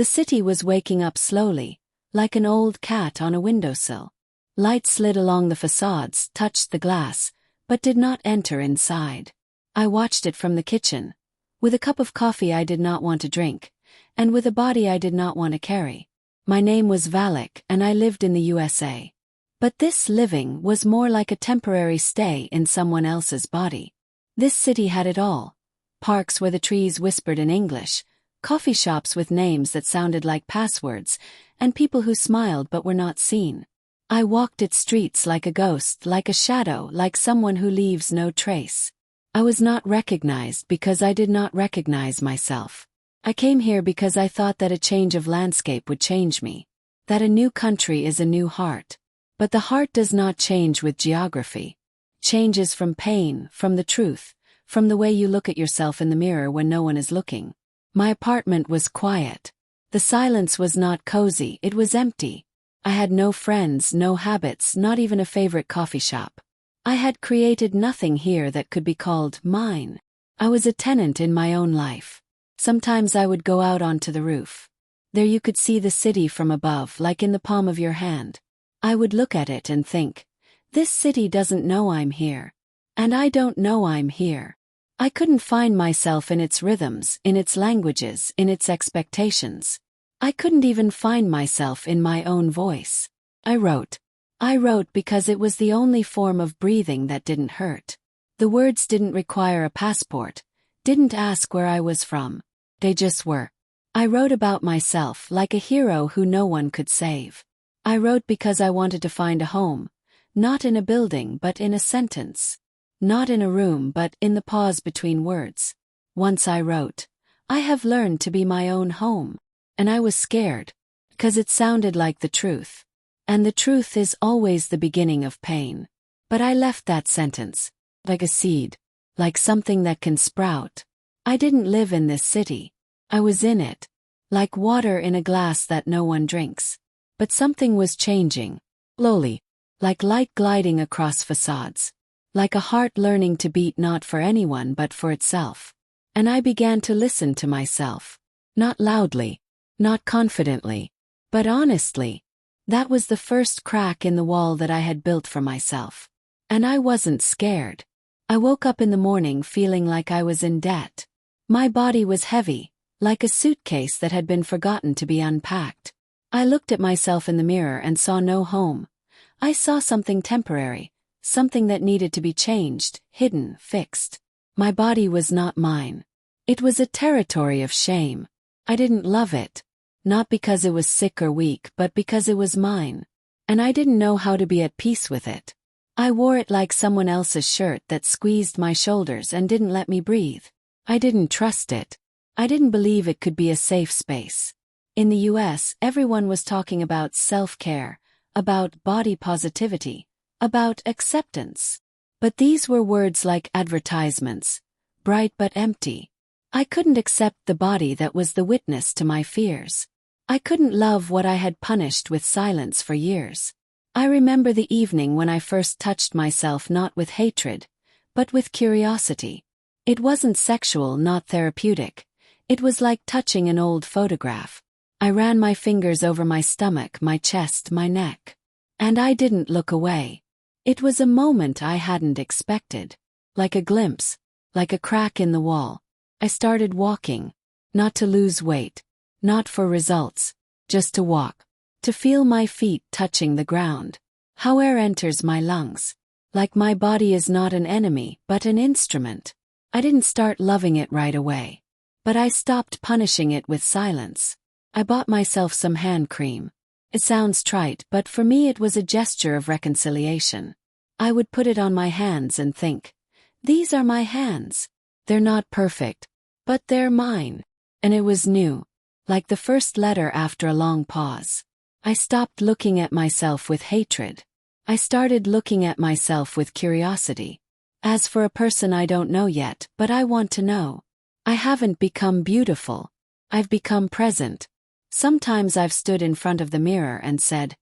The city was waking up slowly, like an old cat on a windowsill. Light slid along the facades, touched the glass, but did not enter inside. I watched it from the kitchen, with a cup of coffee I did not want to drink, and with a body I did not want to carry. My name was Valak, and I lived in the USA. But this living was more like a temporary stay in someone else's body. This city had it all. Parks where the trees whispered in English, coffee shops with names that sounded like passwords, and people who smiled but were not seen. I walked its streets like a ghost, like a shadow, like someone who leaves no trace. I was not recognized because I did not recognize myself. I came here because I thought that a change of landscape would change me. That a new country is a new heart. But the heart does not change with geography. Changes from pain, from the truth, from the way you look at yourself in the mirror when no one is looking. My apartment was quiet. The silence was not cozy, it was empty. I had no friends, no habits, not even a favorite coffee shop. I had created nothing here that could be called mine. I was a tenant in my own life. Sometimes I would go out onto the roof. There you could see the city from above, like in the palm of your hand. I would look at it and think, this city doesn't know I'm here. And I don't know I'm here. I couldn't find myself in its rhythms, in its languages, in its expectations. I couldn't even find myself in my own voice. I wrote. I wrote because it was the only form of breathing that didn't hurt. The words didn't require a passport, didn't ask where I was from. They just were. I wrote about myself like a hero who no one could save. I wrote because I wanted to find a home, not in a building but in a sentence. Not in a room but in the pause between words. Once I wrote, I have learned to be my own home. And I was scared, because it sounded like the truth. And the truth is always the beginning of pain. But I left that sentence, like a seed, like something that can sprout. I didn't live in this city. I was in it, like water in a glass that no one drinks. But something was changing, slowly, like light gliding across facades, like a heart learning to beat not for anyone but for itself. And I began to listen to myself, not loudly, not confidently, but honestly. That was the first crack in the wall that I had built for myself. And I wasn't scared. I woke up in the morning feeling like I was in debt. My body was heavy, like a suitcase that had been forgotten to be unpacked. I looked at myself in the mirror and saw no home. I saw something temporary, something that needed to be changed, hidden, fixed. My body was not mine. It was a territory of shame. I didn't love it. Not because it was sick or weak, but because it was mine. And I didn't know how to be at peace with it. I wore it like someone else's shirt that squeezed my shoulders and didn't let me breathe. I didn't trust it. I didn't believe it could be a safe space. In the US, everyone was talking about self-care, about body positivity, about acceptance. But these were words like advertisements, bright but empty. I couldn't accept the body that was the witness to my fears. I couldn't love what I had punished with silence for years. I remember the evening when I first touched myself not with hatred, but with curiosity. It wasn't sexual, not therapeutic. It was like touching an old photograph. I ran my fingers over my stomach, my chest, my neck. And I didn't look away. It was a moment I hadn't expected. Like a glimpse, like a crack in the wall. I started walking. Not to lose weight. Not for results. Just to walk. To feel my feet touching the ground. How air enters my lungs. Like my body is not an enemy, but an instrument. I didn't start loving it right away. But I stopped punishing it with silence. I bought myself some hand cream. It sounds trite, but for me it was a gesture of reconciliation. I would put it on my hands and think, these are my hands. They're not perfect, but they're mine. And it was new. Like the first letter after a long pause. I stopped looking at myself with hatred. I started looking at myself with curiosity. As for a person I don't know yet, but I want to know. I haven't become beautiful. I've become present. Sometimes I've stood in front of the mirror and said,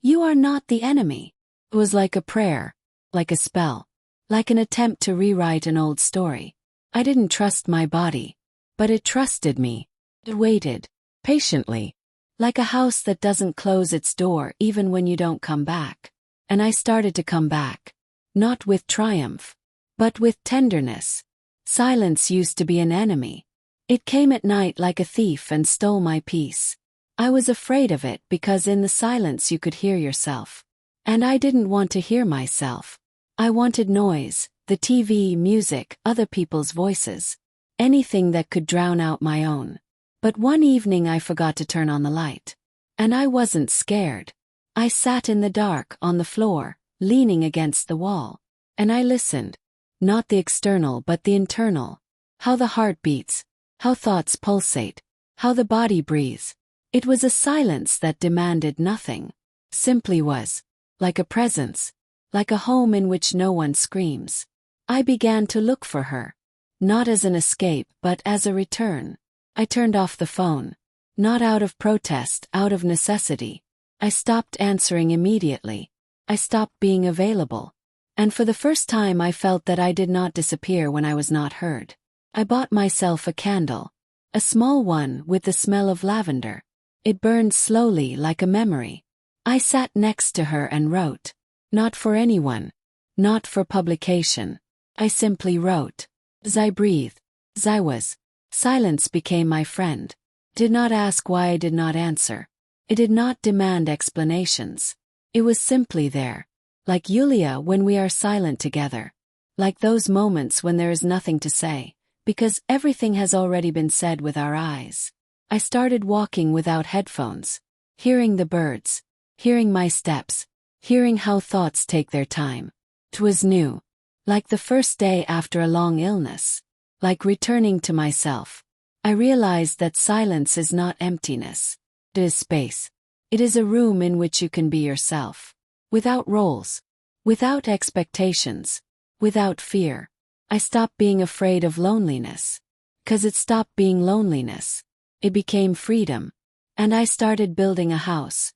you are not the enemy. It was like a prayer, like a spell, like an attempt to rewrite an old story. I didn't trust my body, but it trusted me. It waited. patiently, like a house that doesn't close its door even when you don't come back. And I started to come back. Not with triumph, but with tenderness. Silence used to be an enemy. It came at night like a thief and stole my peace. I was afraid of it because in the silence you could hear yourself. And I didn't want to hear myself. I wanted noise, the TV, music, other people's voices. Anything that could drown out my own. But one evening I forgot to turn on the light. And I wasn't scared. I sat in the dark on the floor, leaning against the wall. And I listened. Not the external but the internal. How the heart beats. How thoughts pulsate. How the body breathes. It was a silence that demanded nothing. Simply was. Like a presence. Like a home in which no one screams. I began to look for her. Not as an escape but as a return. I turned off the phone. Not out of protest, out of necessity. I stopped answering immediately. I stopped being available. And for the first time I felt that I did not disappear when I was not heard. I bought myself a candle. A small one with the smell of lavender. It burned slowly like a memory. I sat next to her and wrote. Not for anyone. Not for publication. I simply wrote. As I breathed. As I was. Silence became my friend. Did not ask why I did not answer. It did not demand explanations. It was simply there. Like Yulia when we are silent together. Like those moments when there is nothing to say, because everything has already been said with our eyes. I started walking without headphones. Hearing the birds. Hearing my steps. Hearing how thoughts take their time. 'Twas new. Like the first day after a long illness. Like returning to myself. I realized that silence is not emptiness. It is space. It is a room in which you can be yourself. Without roles. Without expectations. Without fear. I stopped being afraid of loneliness. 'Cause it stopped being loneliness. It became freedom. And I started building a house.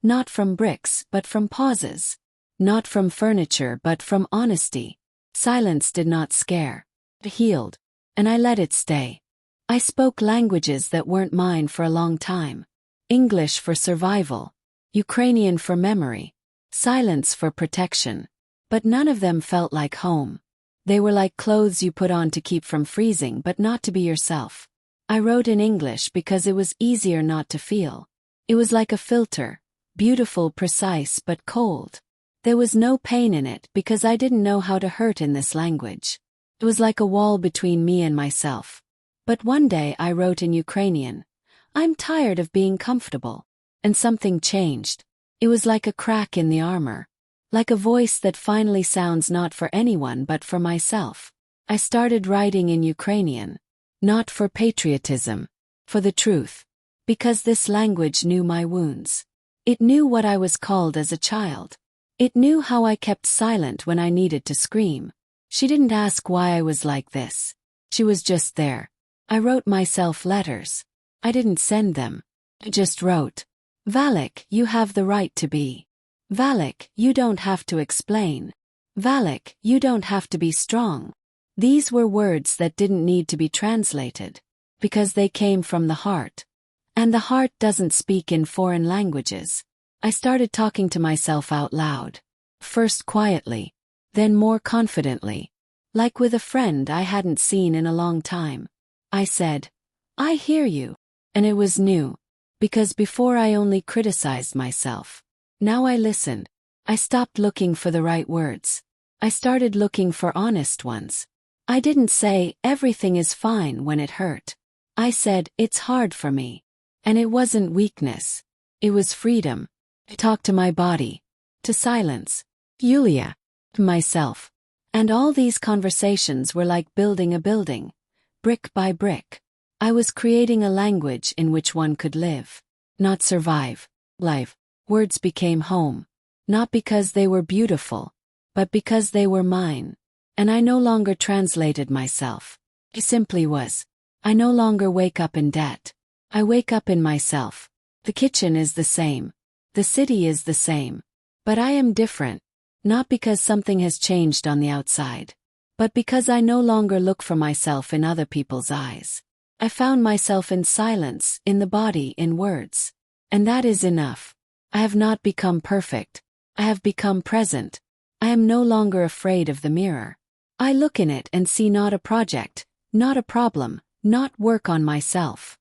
Not from bricks but from pauses. Not from furniture but from honesty. Silence did not scare. It healed. And I let it stay. I spoke languages that weren't mine for a long time. English for survival. Ukrainian for memory. Silence for protection. But none of them felt like home. They were like clothes you put on to keep from freezing but not to be yourself. I wrote in English because it was easier not to feel. It was like a filter. Beautiful, precise, but cold. There was no pain in it because I didn't know how to hurt in this language. It was like a wall between me and myself. But one day I wrote in Ukrainian. I'm tired of being comfortable. And something changed. It was like a crack in the armor. Like a voice that finally sounds not for anyone but for myself. I started writing in Ukrainian. Not for patriotism. For the truth. Because this language knew my wounds. It knew what I was called as a child. It knew how I kept silent when I needed to scream. She didn't ask why I was like this. She was just there. I wrote myself letters. I didn't send them. I just wrote. Valak, you have the right to be. Valak, you don't have to explain. Valak, you don't have to be strong. These were words that didn't need to be translated. Because they came from the heart. And the heart doesn't speak in foreign languages. I started talking to myself out loud. First quietly. Then more confidently. Like with a friend I hadn't seen in a long time. I said, I hear you. And it was new. Because before I only criticized myself. Now I listened. I stopped looking for the right words. I started looking for honest ones. I didn't say, everything is fine when it hurt. I said, it's hard for me. And it wasn't weakness. It was freedom. I talked to my body. To silence. Yulia. To myself. And all these conversations were like building a building. Brick by brick. I was creating a language in which one could live. Not survive. Life. Words became home. Not because they were beautiful. But because they were mine. And I no longer translated myself. I simply was. I no longer wake up in debt. I wake up in myself. The kitchen is the same. The city is the same. But I am different. Not because something has changed on the outside. But because I no longer look for myself in other people's eyes. I found myself in silence, in the body, in words. And that is enough. I have not become perfect. I have become present. I am no longer afraid of the mirror. I look in it and see not a project, not a problem, not work on myself.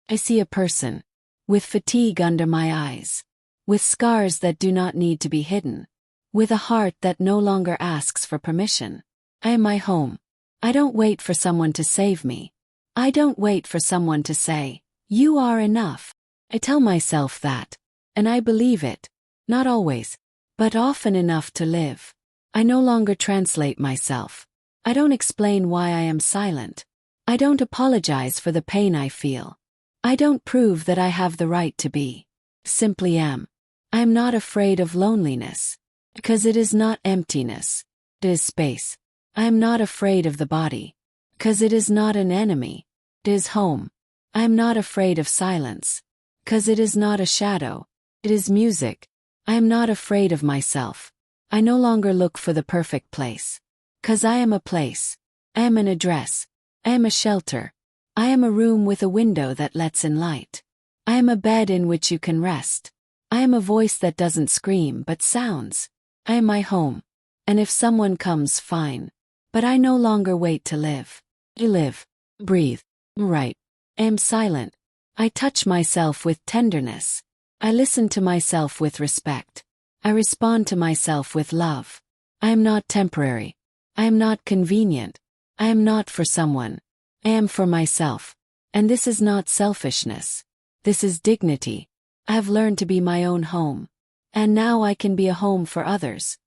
I see a person. With fatigue under my eyes. With scars that do not need to be hidden. With a heart that no longer asks for permission. I am my home. I don't wait for someone to save me. I don't wait for someone to say, "You are enough." I tell myself that. And I believe it. Not always. But often enough to live. I no longer translate myself. I don't explain why I am silent. I don't apologize for the pain I feel. I don't prove that I have the right to be. Simply am. I am not afraid of loneliness. Because it is not emptiness. It is space. I am not afraid of the body. Because it is not an enemy. It is home. I am not afraid of silence. Because it is not a shadow. It is music. I am not afraid of myself. I no longer look for the perfect place. Because I am a place. I am an address. I am a shelter. I am a room with a window that lets in light. I am a bed in which you can rest. I am a voice that doesn't scream but sounds. I am my home. And if someone comes, fine. But I no longer wait to live. I live. Breathe. Write. I am silent. I touch myself with tenderness. I listen to myself with respect. I respond to myself with love. I am not temporary. I am not convenient. I am not for someone. I am for myself. And this is not selfishness. This is dignity. I have learned to be my own home. And now I can be a home for others.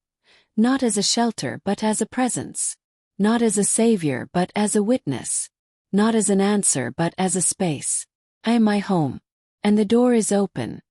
Not as a shelter but as a presence. Not as a savior but as a witness. Not as an answer but as a space. I am my home. And the door is open.